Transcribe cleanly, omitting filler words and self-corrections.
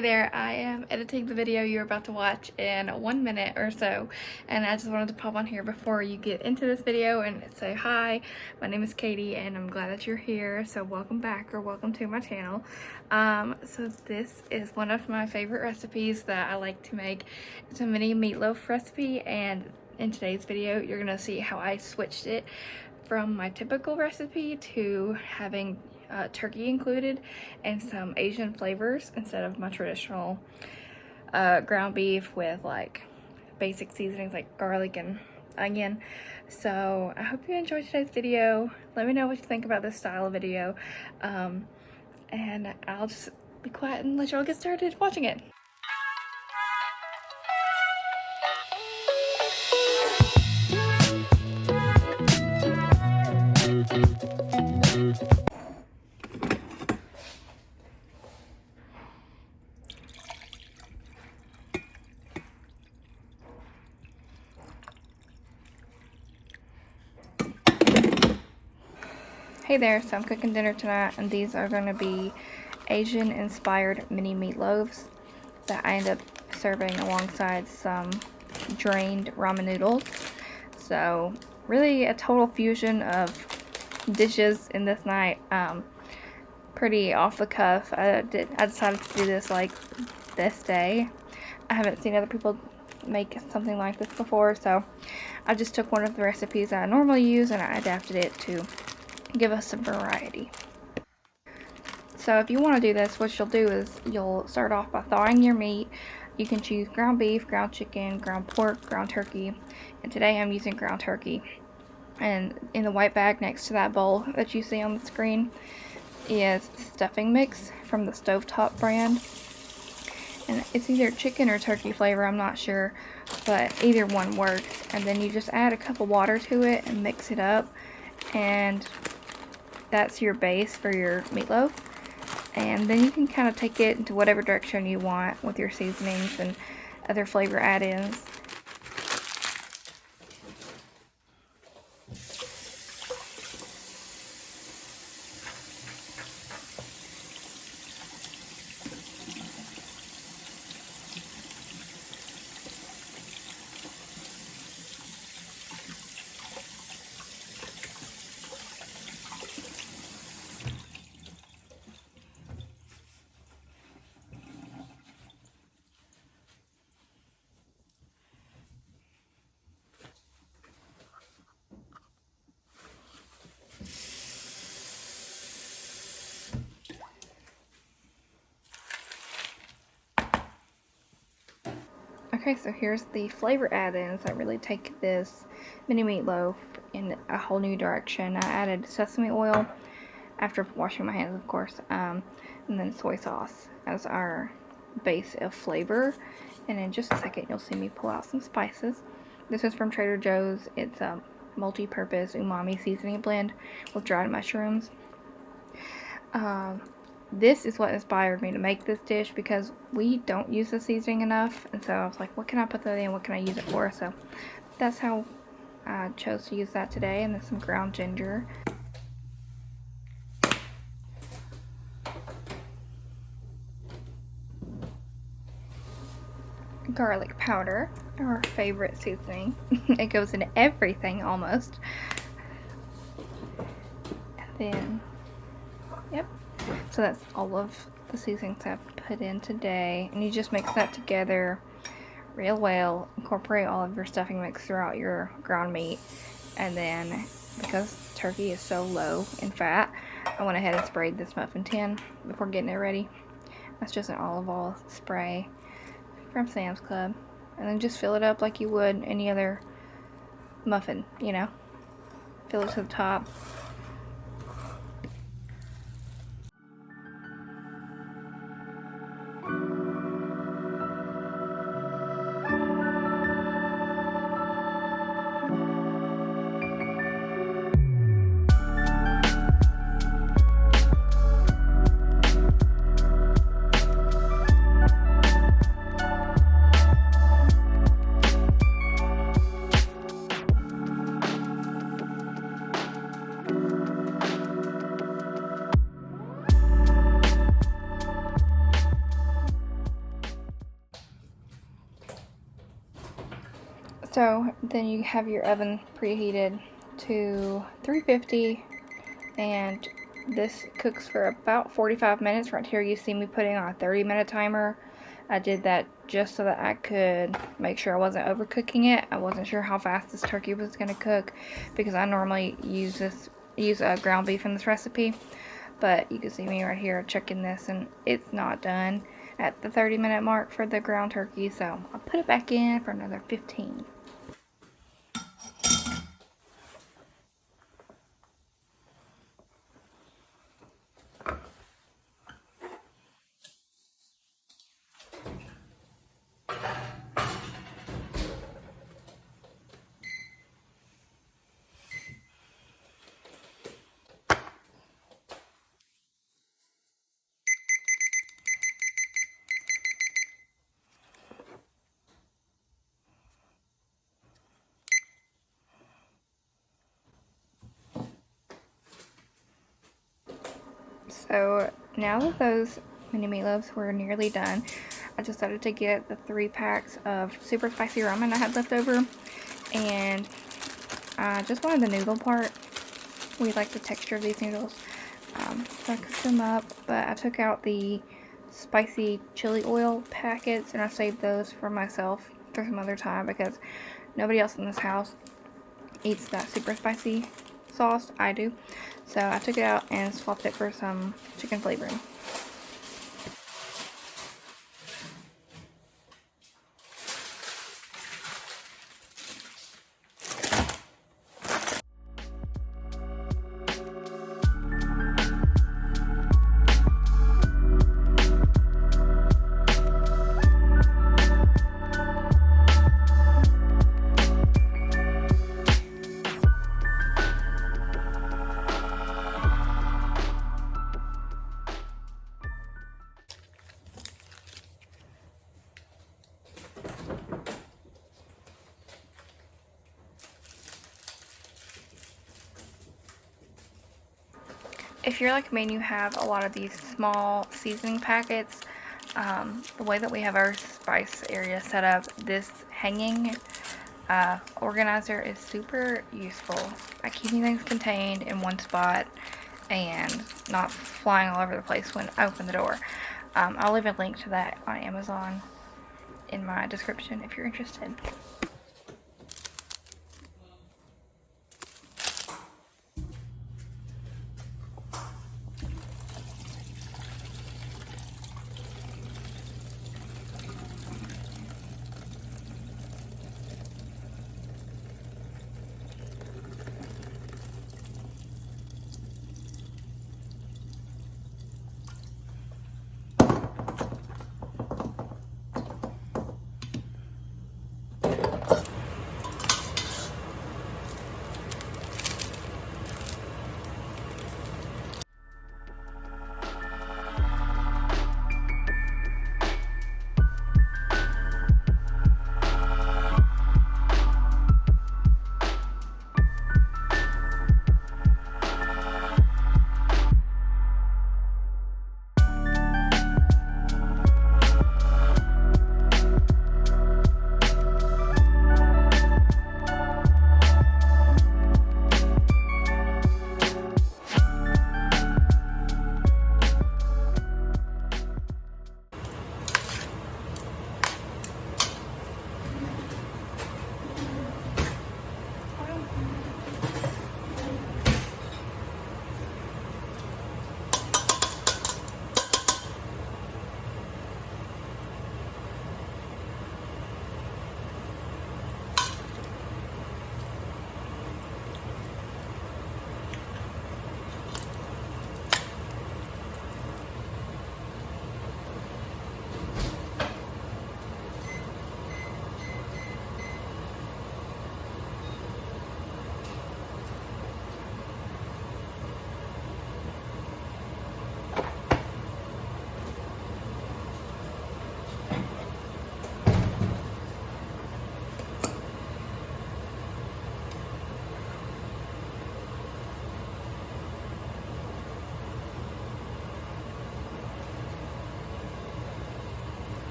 There, I am editing the video you're about to watch in 1 minute or so, and I just wanted to pop on here before you get into this video and say hi. My name is Katie and I'm glad that you're here, so welcome back or welcome to my channel. So this is one of my favorite recipes that I like to make. It's a mini meatloaf recipe, and in today's video you're gonna see how I switched it from my typical recipe to having turkey included and some Asian flavors instead of my traditional ground beef with like basic seasonings like garlic and onion. So I hope you enjoyed today's video. Let me know what you think about this style of video, and I'll just be quiet and let y'all get started watching it. Hey there, so I'm cooking dinner tonight, and these are going to be Asian inspired mini meatloaves that I end up serving alongside some drained ramen noodles. So really a total fusion of dishes in this night. Pretty off the cuff. I decided to do this like this day. I haven't seen other people make something like this before, so I just took one of the recipes that I normally use and I adapted it to give us some variety. So if you want to do this, what you'll do is you'll start off by thawing your meat. You can choose ground beef, ground chicken, ground pork, ground turkey, and today I'm using ground turkey. And in the white bag next to that bowl that you see on the screen is stuffing mix from the Stovetop brand, and it's either chicken or turkey flavor, I'm not sure, but either one works. And then you just add a cup of water to it and mix it up, and that's your base for your meatloaf. And then you can kind of take it into whatever direction you want with your seasonings and other flavor add-ins. Okay, so here's the flavor add-ins that really take this mini meatloaf in a whole new direction. I added sesame oil after washing my hands, of course, and then soy sauce as our base of flavor. And in just a second, you'll see me pull out some spices. This is from Trader Joe's. It's a multi-purpose umami seasoning blend with dried mushrooms. This is what inspired me to make this dish because we don't use the seasoning enough, and so I was like, what can I put that in, what can I use it for? So that's how I chose to use that today. And then some ground ginger, garlic powder, our favorite seasoning. It goes in everything almost. And then, yep, so that's all of the seasonings I've put in today. And you just mix that together real well. Incorporate all of your stuffing mix throughout your ground meat. And then, because turkey is so low in fat, I went ahead and sprayed this muffin tin before getting it ready. That's just an olive oil spray from Sam's Club. And then just fill it up like you would any other muffin, you know. Fill it to the top. So then you have your oven preheated to 350, and this cooks for about 45 minutes. Right here you see me putting on a 30-minute timer. I did that just so that I could make sure I wasn't overcooking it. I wasn't sure how fast this turkey was going to cook because I normally use ground beef in this recipe. But you can see me right here checking this, and it's not done at the 30-minute mark for the ground turkey, so I'll put it back in for another 15. So now that those mini meatloaves were nearly done, I decided to get the 3 packs of super spicy ramen I had left over, and I just wanted the noodle part. We like the texture of these noodles. So I cooked them up, but I took out the spicy chili oil packets and I saved those for myself for some other time because nobody else in this house eats that super spicy sauce. I do. So I took it out and swapped it for some chicken flavoring. If you're like me and you have a lot of these small seasoning packets, the way that we have our spice area set up, this hanging organizer is super useful at keeping things contained in one spot and not flying all over the place when I open the door. I'll leave a link to that on Amazon in my description if you're interested.